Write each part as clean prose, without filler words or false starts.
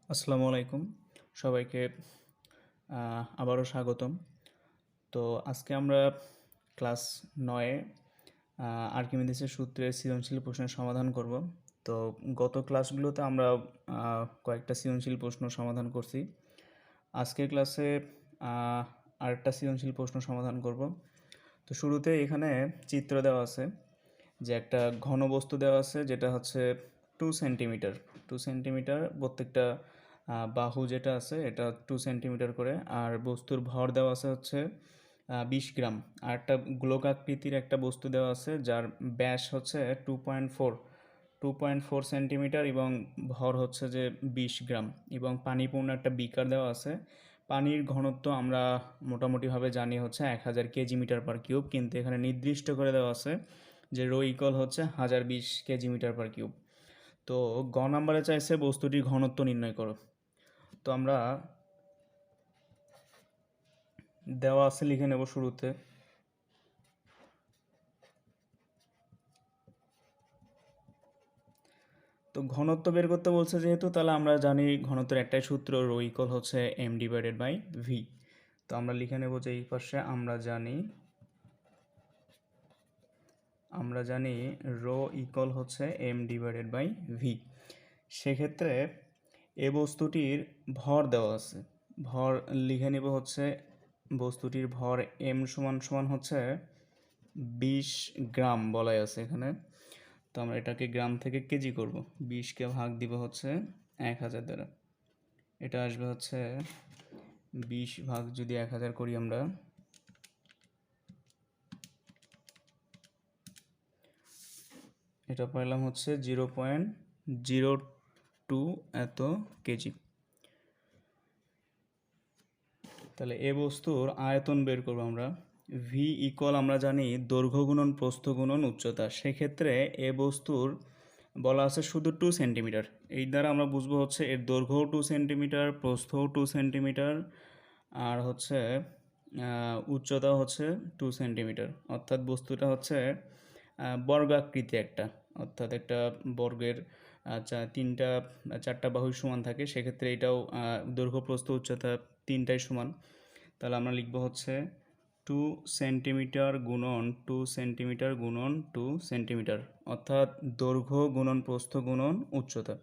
আসসালামু আলাইকুম সবাইকে আবারও স্বাগতম। তো আজকে আমরা ক্লাস 9 আর্কিমিডিসের সূত্রের সৃজনশীল প্রশ্নের সমাধান করব। তো গত ক্লাসগুলোতে আমরা কয়েকটা সৃজনশীল প্রশ্ন সমাধান করছি। আজকের ক্লাসে আরেকটা সৃজনশীল প্রশ্ন সমাধান করব। তো শুরুতে এখানে চিত্র দেওয়া আছে যে একটা ঘন বস্তু দেওয়া আছে যেটা হচ্ছে 2 সেন্টিমিটার। 2 সেন্টিমিটার প্রত্যেকটা বাহু যেটা আছে এটা 2 সেন্টিমিটার করে, আর বস্তুর ভর দেওয়া আছে হচ্ছে 20 গ্রাম। আর একটা গোলকাকৃতির একটা বস্তু দেওয়া আছে যার ব্যাস হচ্ছে 2.4 সেন্টিমিটার এবং ভর হচ্ছে যে 20 গ্রাম, এবং পানিপূর্ণ একটা বিকার দেওয়া আছে। পানির ঘনত্ব আমরা মোটামুটিভাবে জানি হচ্ছে 1000 কেজি মিটার/কিউব, কিন্তু এখানে নির্দিষ্ট করে দেওয়া আছে যে রো ইকুয়াল হচ্ছে 1020 কেজি মিটার/কিউব। তো গ নাম্বারে চাইছে বস্তুটির ঘনত্ব নির্ণয় করো। তো আমরা দেওয়া আছে লিখে নেব শুরুতে। তো ঘনত্ব বের করতে বলছে যেহেতু, তাহলে আমরা জানি ঘনত্বের একটাই সূত্র, রো ইকুয়াল হচ্ছে m/v। তো আমরা লিখে নেব যে এই পাশে আমরা জানি রো ইকুয়াল হচ্ছে m/v। সেক্ষেত্রে এ বস্তুটির ভর দেওয়া আছে, ভর লিখে নেব হচ্ছে বস্তুটির ভর m সমান হচ্ছে 20 গ্রাম বলাই আছে এখানে। তো আমরা এটাকে গ্রাম থেকে কেজি করব, 20কে ভাগ দিব হচ্ছে 1000 দ্বারা। এটা আসবে হচ্ছে 20 ভাগ যদি 1000 করি আমরা, এটা পাইলাম হচ্ছে 0.02 এত কেজি। তাহলে এ বস্তুর আয়তন বের করবো আমরা। ভি ইকুয়াল আমরা জানি দৈর্ঘ্য গুণন প্রস্থ গুণন উচ্চতা। সেক্ষেত্রে এ বস্তুর বলা আছে শুধু 2 সেন্টিমিটার। এই দ্বারা আমরা বুঝবো হচ্ছে এর দৈর্ঘ্যও 2 সেন্টিমিটার, প্রস্থও 2 সেন্টিমিটার, আর হচ্ছে উচ্চতাও হচ্ছে 2 সেন্টিমিটার। অর্থাৎ বস্তুটা হচ্ছে বর্গাকৃতি একটা, অর্থাৎ একটা বর্গের চারটা বাহুই সমান থাকে। সেক্ষেত্রে এটাও দৈর্ঘ্য প্রস্থ উচ্চতা তিনটাই সমান। তাহলে আমরা লিখবো হচ্ছে 2 সেন্টিমিটার গুণন 2 সেন্টিমিটার গুণন 2 সেন্টিমিটার, অর্থাৎ দৈর্ঘ্য গুণন প্রস্থ গুণন উচ্চতা।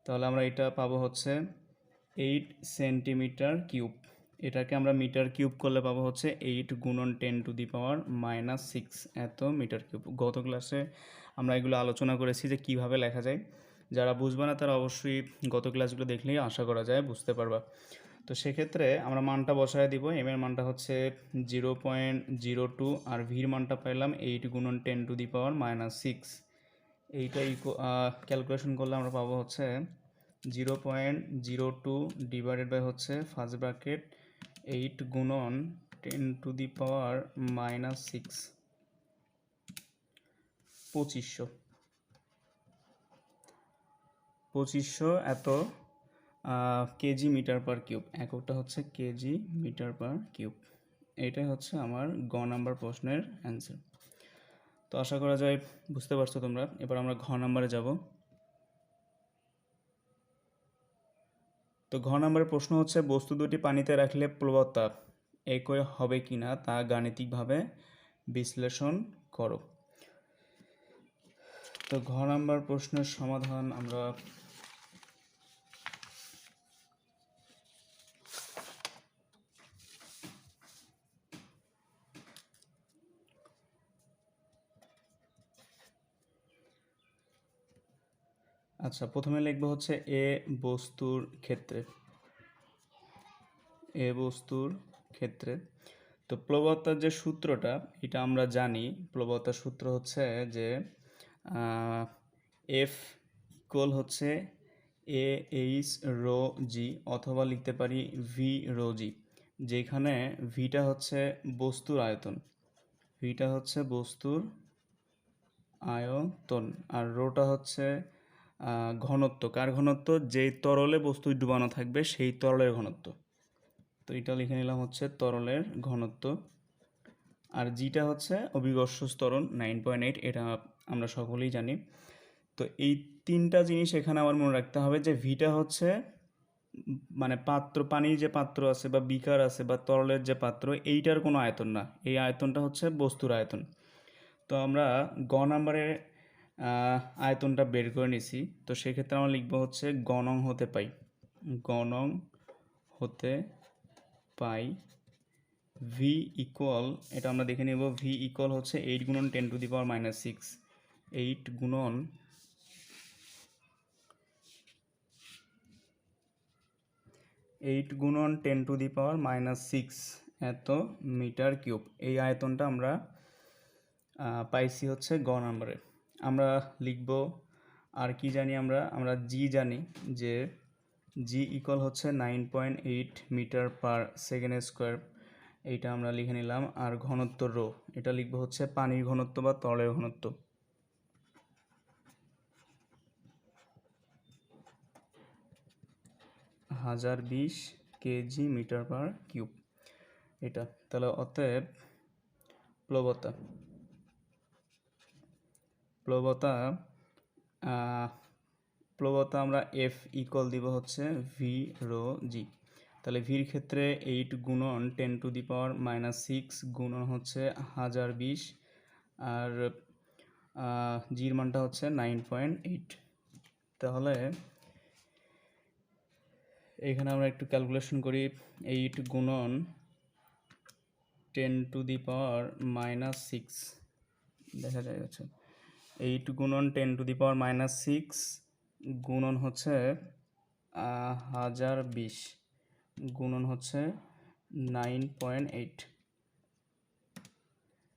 তাহলে আমরা এটা পাবো হচ্ছে 8 সেন্টিমিটার কিউব। এটাকে আমরা মিটার কিউব করলে পাবো হচ্ছে 8 গুণন 10⁻⁻6 এত মিটার কিউব। গত ক্লাসে আমরা এগুলো আলোচনা করেছি যে কিভাবে লেখা যায়। যারা বুঝবে না তারা অবশ্যই গত ক্লাসগুলো দেখলেই আশা করা যায় বুঝতে পারবা। তো সেক্ষেত্রে আমরা মানটা বসায় দিব। এম এর মানটা হচ্ছে 0.02, আর ভির মানটা পেলাম 8 গুণন 10⁻⁻6। এইটা ক্যালকুলেশন করলে আমরা পাবো হচ্ছে 0.02 ডিভাইডেড বাই হচ্ছে ফার্স্ট ব্র্যাকেট 8 গুণন 10⁻⁻6, 2500 এত কেজি মিটার/কিউব। এককটা হচ্ছে কেজি মিটার/কিউব। এইটাই হচ্ছে আমার গ নাম্বার প্রশ্নের অ্যান্সার। তো আশা করা যায় বুঝতে পারছো তোমরা। এবার আমরা ঘ নাম্বারে যাব। তো ঘ নাম্বারের প্রশ্ন হচ্ছে বস্তু দুটি পানিতে রাখলে প্লবতা একই হবে কিনা তা গাণিতিকভাবে বিশ্লেষণ করো। তো ঘ নাম্বার প্রশ্নের সমাধান আমরা প্রথমে লিখবো হচ্ছে এ বস্তুর ক্ষেত্রে। তো প্লবতার যে সূত্রটা এটা আমরা জানি। প্লবতার সূত্র হচ্ছে যে এফ ইকুয়াল হচ্ছে এ এইচ রো জি, অথবা লিখতে পারি ভি রো জি, যেখানে ভিটা হচ্ছে বস্তুর আয়তন, আর রোটা হচ্ছে ঘনত্ব। কার ঘনত্ব? যেই তরলে বস্তু ডুবানো থাকবে সেই তরলের ঘনত্ব। তো এটা লিখে নিলাম হচ্ছে তরলের ঘনত্ব। আর জিটা হচ্ছে অভিকর্ষ ত্বরণ 9.8, এটা আমরা সকলেই জানি। তো এই তিনটা জিনিস এখানে আমার মনে রাখতে হবে যে ভিটা হচ্ছে মানে পাত্র, পানির যে পাত্র আছে বা বিকার আছে বা তরলের যে পাত্র, এইটার কোনো আয়তন না, এই আয়তনটা হচ্ছে বস্তুর আয়তন। তো আমরা গ নাম্বারে আয়তনটা বের করে নিছি। তো সেক্ষেত্রে আমরা লিখবো হচ্ছে গণং হতে পাই, গণং হতে পাই ভি ইকুয়াল, এটা আমরা দেখে নেব, ভি ইকুয়াল হচ্ছে 8 গুণন 10⁻⁻6, 8 গুণন 10⁻⁻6 এত মিটার কিউব। এই আয়তনটা আমরা পাইছি হচ্ছে গ নাম্বারে। আমরা লিখব আর কি জানি, আমরা জি জানি যে জি ইকুয়াল হচ্ছে 9.8 মিটার পার সেকেন্ড স্কোয়ার, এইটা আমরা লিখে নিলাম। আর ঘনত্ব রো, এটা লিখবো হচ্ছে পানির ঘনত্ব বা তরলের ঘনত্ব। হাজার 20 কেজি মিটার পার কিউব এটা। তাহলে অতএব প্লবতা, প্লবতা প্লবতা আমরা এফ ইকুয়াল দিব হচ্ছে ভি রো জি। তাহলে ভির ক্ষেত্রে 8 গুণন 10⁻⁻6 গুণন হচ্ছে 1020, আর জির মানটা হচ্ছে 9.8। তাহলে এখানে আমরা একটু ক্যালকুলেশন করি, 8 গুণন 10⁻⁻6 দেখা যায় হচ্ছে 8 গুণন 10⁻⁻6 গুণন হচ্ছে 1020 গুণন হচ্ছে 9.8।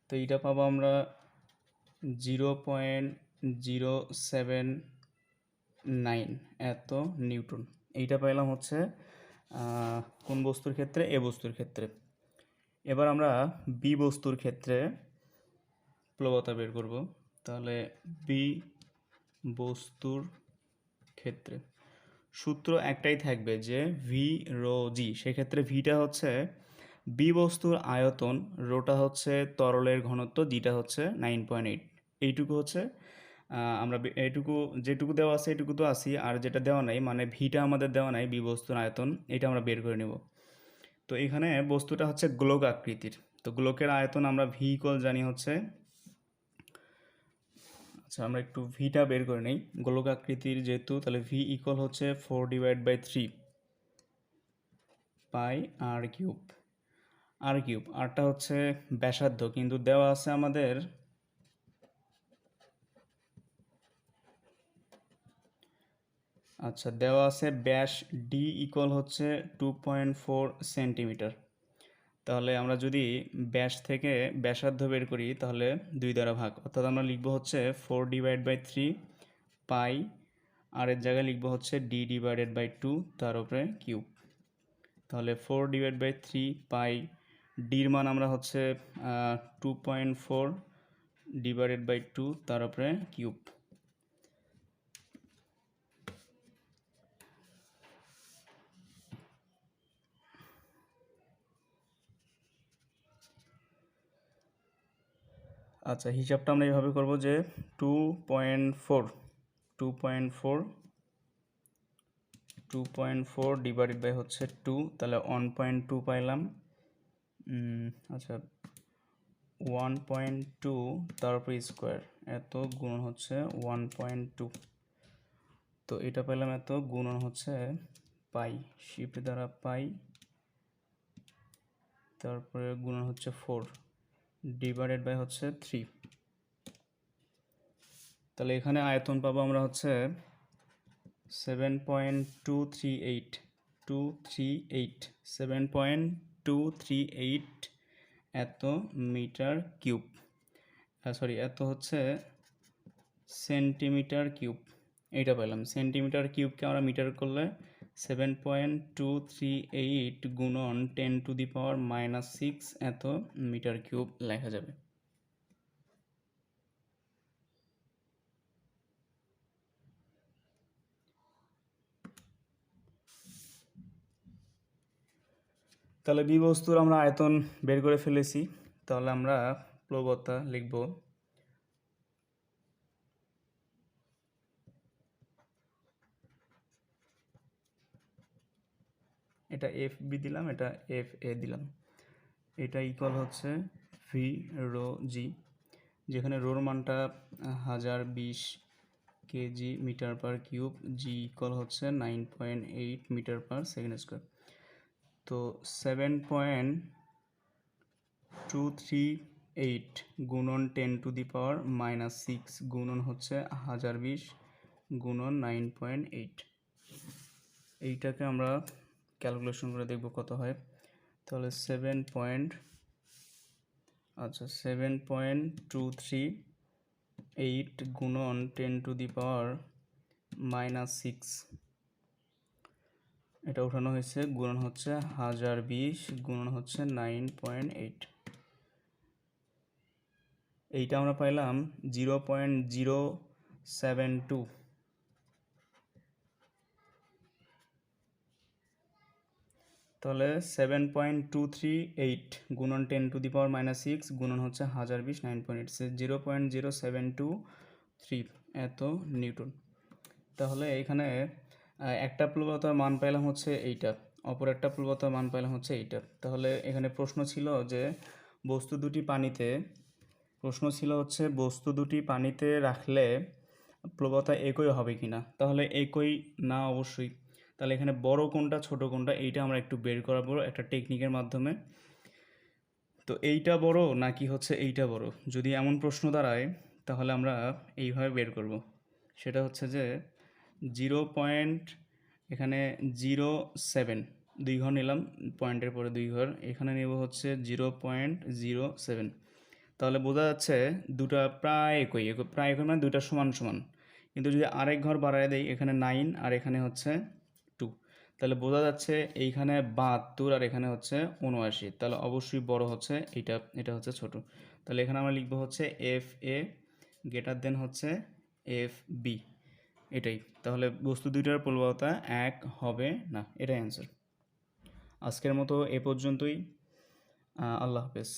তো এইটা পাবো আমরা 0.079 এত নিউটন। এইটা পাইলাম হচ্ছে কোন বস্তুর ক্ষেত্রে? এ বস্তুর ক্ষেত্রে। এবার আমরা বি বস্তুর ক্ষেত্রে প্লবতা বের করব। তাহলে বি বস্তুর ক্ষেত্রে সূত্র একটাই থাকবে যে ভি রো জি। সেক্ষেত্রে ভিটা হচ্ছে বি বস্তুর আয়তন, রোটা হচ্ছে তরলের ঘনত্ব, জিটা হচ্ছে 9.8। এইটুকু হচ্ছে আমরা এইটুকু, যেটুকু দেওয়া আছে এইটুকু তো আসি, আর যেটা দেওয়া নাই মানে ভিটা আমাদের দেওয়া নাই, বি বস্তুর আয়তন, এটা আমরা বের করে নেব। তো এখানে বস্তুটা হচ্ছে গোলক আকৃতির। তো গোলকের আয়তন আমরা ভি ইকুয়াল জানি হচ্ছে, আচ্ছা আমরা একটু ভিটা বের করে নেই। গোলক আকৃতির যেহেতু, তাহলে ভি ইকুয়াল হচ্ছে 4/3 পাই আর কিউব। আর কিউব, আরটা হচ্ছে ব্যাসার্ধ, কিন্তু দেওয়া আছে আমাদের আচ্ছা দেওয়া আছে ব্যাস ডি ইকুয়াল হচ্ছে 2.4 সেন্টিমিটার। তাহলে আমরা যদি ব্যাস থেকে ব্যাসার্ধ বের করি তাহলে 2 দ্বারা ভাগ, অর্থাৎ আমরা লিখবো হচ্ছে 4/3 পাই, আর এর জায়গায় লিখবো হচ্ছে d/2 তার উপরে কিউব। তাহলে 4/3 পাই, ডির মান আমরা হচ্ছে 2.4 /2 তার উপরে কিউব। আচ্ছা হিসাবটা আমরা এইভাবে করব যে 2.4 ডিভাইডেড বাই হচ্ছে 2, তাহলে 1.2 পাইলাম। আচ্ছা 1.2 তার উপরে স্কোয়ার এত গুণন হচ্ছে 1.2, তো এটা পেলাম এত গুণন হচ্ছে পাই, শিফট দ্বারা পাই, তারপরে গুণন হচ্ছে 4 ডিভাইডেড বাই হচ্ছে 3। তাহলে এখানে আয়তন পাবো আমরা হচ্ছে 7.238 এত মিটার কিউব, সরি এত হচ্ছে সেন্টিমিটার কিউব। এইটা পেলাম, সেন্টিমিটার কিউবকে আমরা মিটার করলে 7.238 গুণন 10⁻⁻6 এত মিটার কিউব লেখা যাবে। তাহলে বি বস্তুর আমরা আয়তন বের করে ফেলেছি। তাহলে আমরা প্লবতা লিখব এটা এফ বি দিলাম, এটা এফ এ দিলাম। এটা ইকুয়াল হচ্ছে ভি রো জি, যেখানে রোর মানটা 1020 কেজি মিটার পার কিউব, জি ইকুয়াল হচ্ছে 9.8 মিটার পার সেকেন্ড স্কোয়ার। তো 7.238 গুণন 10⁻⁻6 গুণন হচ্ছে 1020 গুণন 9.8। এইটাকে আমরা ক্যালকুলেশন করে দেখব কত হয়। তাহলে 7.238 গুণন 10⁻⁻6 এটা উঠানো হয়েছে, গুণন হচ্ছে 1020 গুণন হচ্ছে 9.8। এইটা আমরা পাইলাম 0.072। তাহলে 7.238 গুণন 10⁻⁻6 গুণন হচ্ছে 1020 9.8, 0.0723 এত নিউটন। তাহলে এখানে একটা প্লবতার মান পাইলাম হচ্ছে এইটা, অপর একটা প্লবতার মান পাইলাম হচ্ছে এইটা। তাহলে এখানে প্রশ্ন ছিল বস্তু দুটি পানিতে রাখলে প্লবতা একই হবে কিনা। তাহলে একই না, অবশ্যই। তাহলে এখানে বড় কোনটা ছোট কোনটা এইটা আমরা একটু বের করাবো একটা টেকনিকের মাধ্যমে। তো এইটা বড় নাকি হচ্ছে এইটা বড়, যদি এমন প্রশ্ন দাঁড়ায় তাহলে আমরা এইভাবে বের করব। সেটা হচ্ছে যে 0.07, 2 ঘর নিলাম, পয়েন্টের পরে 2 ঘর, এখানে নেব হচ্ছে 0.07। তাহলে বোঝা যাচ্ছে দুটা প্রায় একই মানে দুটা সমান সমান। কিন্তু যদি আরেক ঘর বাড়ায় দেই, এখানে 9 আর এখানে হচ্ছে 2, তাহলে বোঝা যাচ্ছে এইখানে 72 আর এখানে হচ্ছে 79। তাহলে অবশ্যই বড় হচ্ছে এইটা, এটা হচ্ছে ছোট। তাহলে এখানে আমরা লিখবো হচ্ছে এফ এ গ্রেটার দেন হচ্ছে এফ বি, এটাই। তাহলে বস্তু দুইটার প্রবলতা এক হবে না, এটাই অ্যান্সার। আজকের মতো এ পর্যন্তই। আল্লাহ হাফেজ।